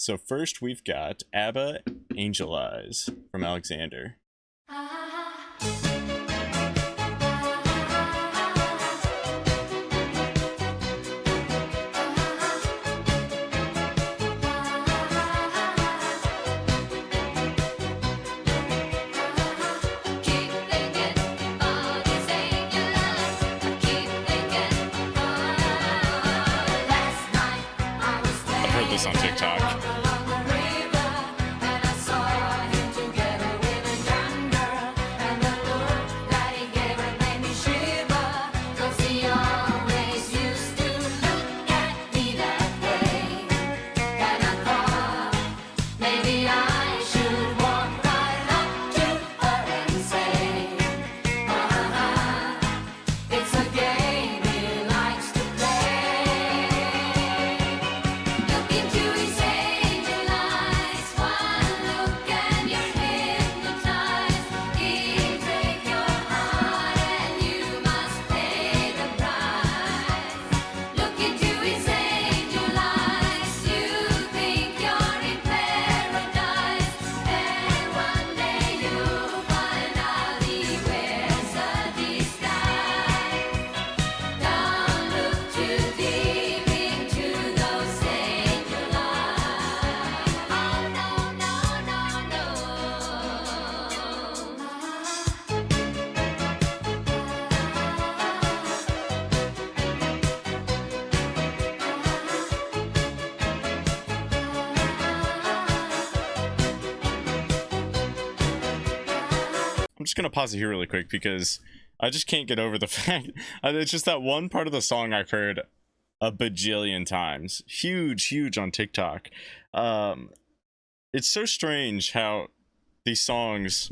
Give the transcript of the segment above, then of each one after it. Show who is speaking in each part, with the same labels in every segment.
Speaker 1: So first we've got ABBA Angeleyes from Alexander. I've heard this on TikTok. I'm just gonna pause it here really quick because I just can't get over the fact it's just that one part of the song I've heard a bajillion times. Huge on TikTok. It's so strange how these songs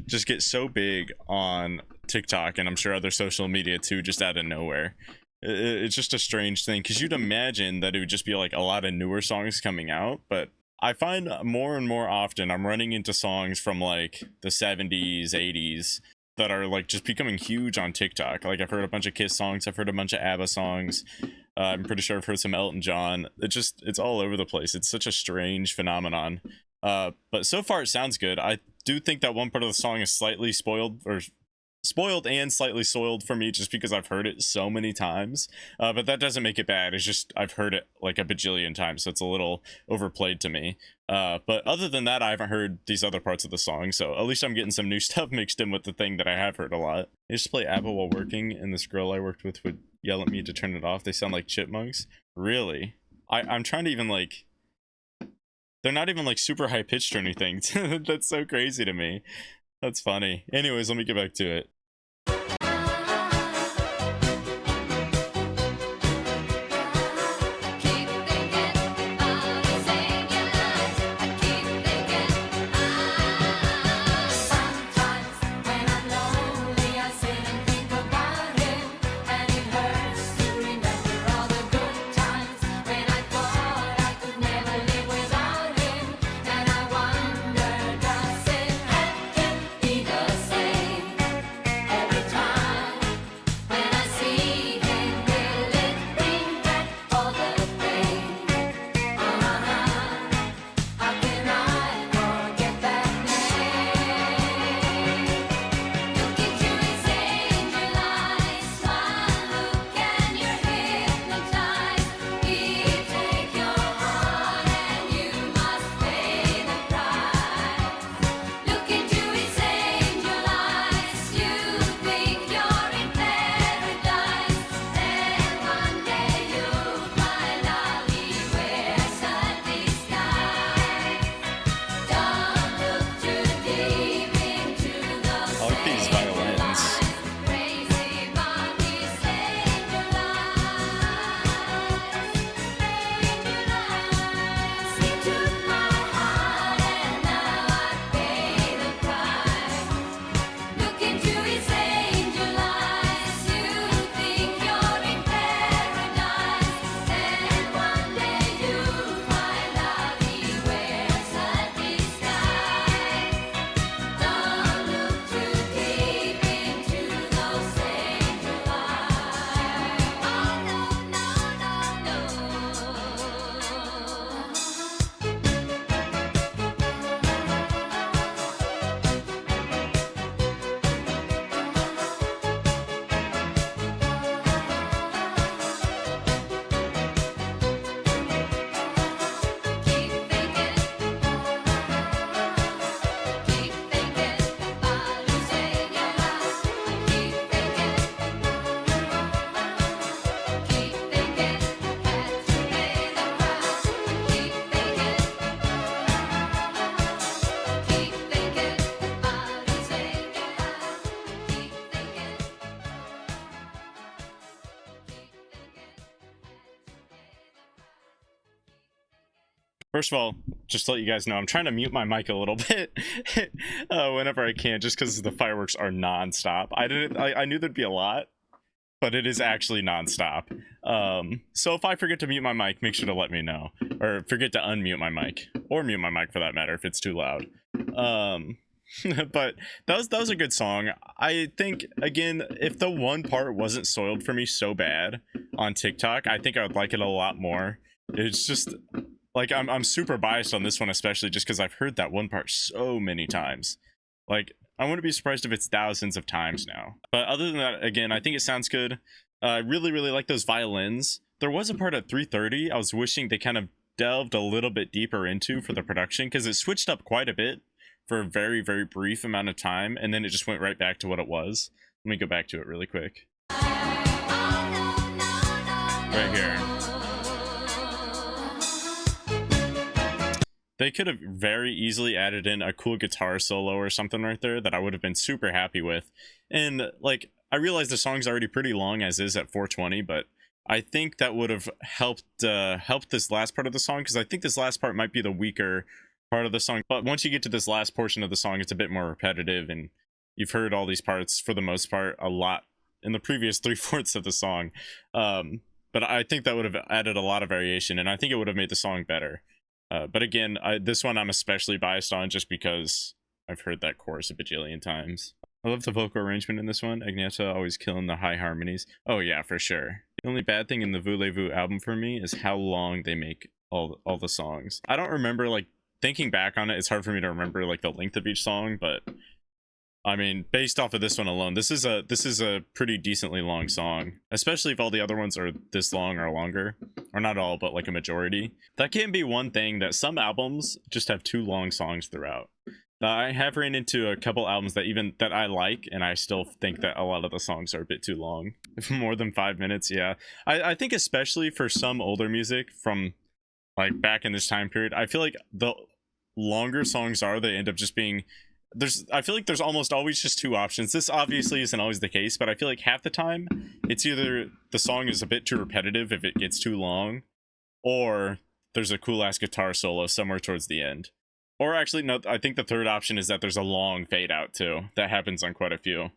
Speaker 1: just get so big on TikTok, and I'm sure other social media too, just out of nowhere. It's just a strange thing because you'd imagine that it would just be like a lot of newer songs coming out, but I find more and more often I'm running into songs from like the 70s, 80s that are like just becoming huge on TikTok. Like I've heard a bunch of Kiss songs, I've heard a bunch of ABBA songs. I'm pretty sure I've heard some Elton John. It's all over the place. It's such a strange phenomenon. But so far it sounds good. I do think that one part of the song is slightly spoiled and slightly soiled for me just because I've heard it so many times, but that doesn't make it bad. It's just I've heard it like a bajillion times, so it's a little overplayed to me. But other than that, I haven't heard these other parts of the song, so at least I'm getting some new stuff mixed in with the thing that I have heard a lot. I used to play ABBA while working, and this girl I worked with would yell at me to turn it off. They sound like chipmunks. Really? I'm trying to even like, they're not even like super high pitched or anything. That's so crazy to me. That's funny. Anyways, let me get back to it. First of all, just to let you guys know, I'm trying to mute my mic a little bit whenever I can, just because the fireworks are non-stop. I knew there'd be a lot, but it is actually non-stop. So if I forget to mute my mic, make sure to let me know, or forget to unmute my mic, or mute my mic for that matter if it's too loud. But that was a good song. I think, again, if the one part wasn't soiled for me so bad on TikTok, I think I would like it a lot more. It's just like I'm super biased on this one, especially just because I've heard that one part so many times. Like, I wouldn't be surprised if it's thousands of times now. But other than that, again, I think it sounds good. I really like those violins. There was a part at 3:30 I was wishing they kind of delved a little bit deeper into for the production, because it switched up quite a bit for a very brief amount of time, and then it just went right back to what it was. Let me go back to it really quick. Right here. They could have very easily added in a cool guitar solo or something right there that I would have been super happy with. And like, I realize the song's already pretty long as is at 4:20, but I think that would have helped this last part of the song, because I think this last part might be the weaker part of the song. But once you get to this last portion of the song, it's a bit more repetitive, and you've heard all these parts for the most part a lot in the previous 3/4 of the song. But I think that would have added a lot of variation, and I think it would have made the song better. But again, this one I'm especially biased on just because I've heard that chorus a bajillion times. I love the vocal arrangement in this one. Agneta always killing the high harmonies. Oh yeah, for sure. The only bad thing in the Voulez-Vous album for me is how long they make all the songs. I don't remember, like, thinking back on it, it's hard for me to remember like the length of each song, but I mean, based off of this one alone, this is a pretty decently long song, especially if all the other ones are this long or longer, or not all, but like a majority. That can be one thing, that some albums just have too long songs throughout. I have ran into a couple albums that I like, and I still think that a lot of the songs are a bit too long. More than 5 minutes, yeah. I think especially for some older music from like back in this time period, I feel like the longer songs they end up just being, I feel like there's almost always just two options. This obviously isn't always the case, but I feel like half the time it's either the song is a bit too repetitive if it gets too long, or there's a cool ass guitar solo somewhere towards the end. Or actually, no, I think the third option is that there's a long fade out too. That happens on quite a few.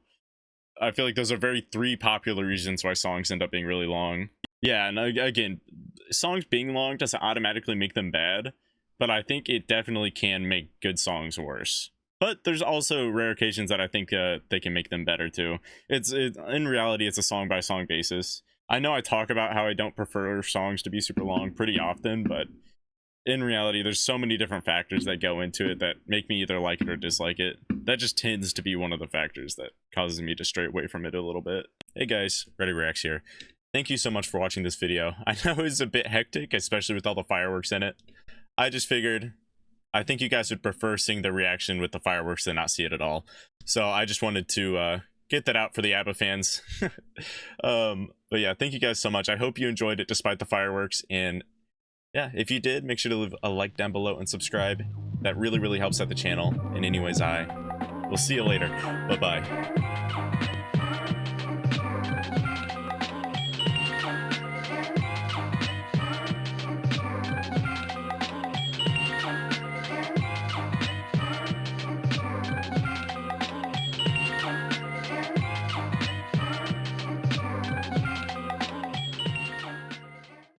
Speaker 1: I feel like those are three popular reasons why songs end up being really long. Yeah, and again, songs being long doesn't automatically make them bad, but I think it definitely can make good songs worse. But there's also rare occasions that I think they can make them better too. In reality, it's a song by song basis. I know I talk about how I don't prefer songs to be super long pretty often, but in reality, there's so many different factors that go into it that make me either like it or dislike it. That just tends to be one of the factors that causes me to stray away from it a little bit. Hey guys, Ratty Reacts here. Thank you so much for watching this video. I know it's a bit hectic, especially with all the fireworks in it. I just figured, I think you guys would prefer seeing the reaction with the fireworks than not see it at all. So I just wanted to get that out for the ABBA fans. But yeah, thank you guys so much. I hope you enjoyed it despite the fireworks, and yeah, if you did, make sure to leave a like down below and subscribe. That really helps out the channel. And anyways, we'll see you later. Bye-bye.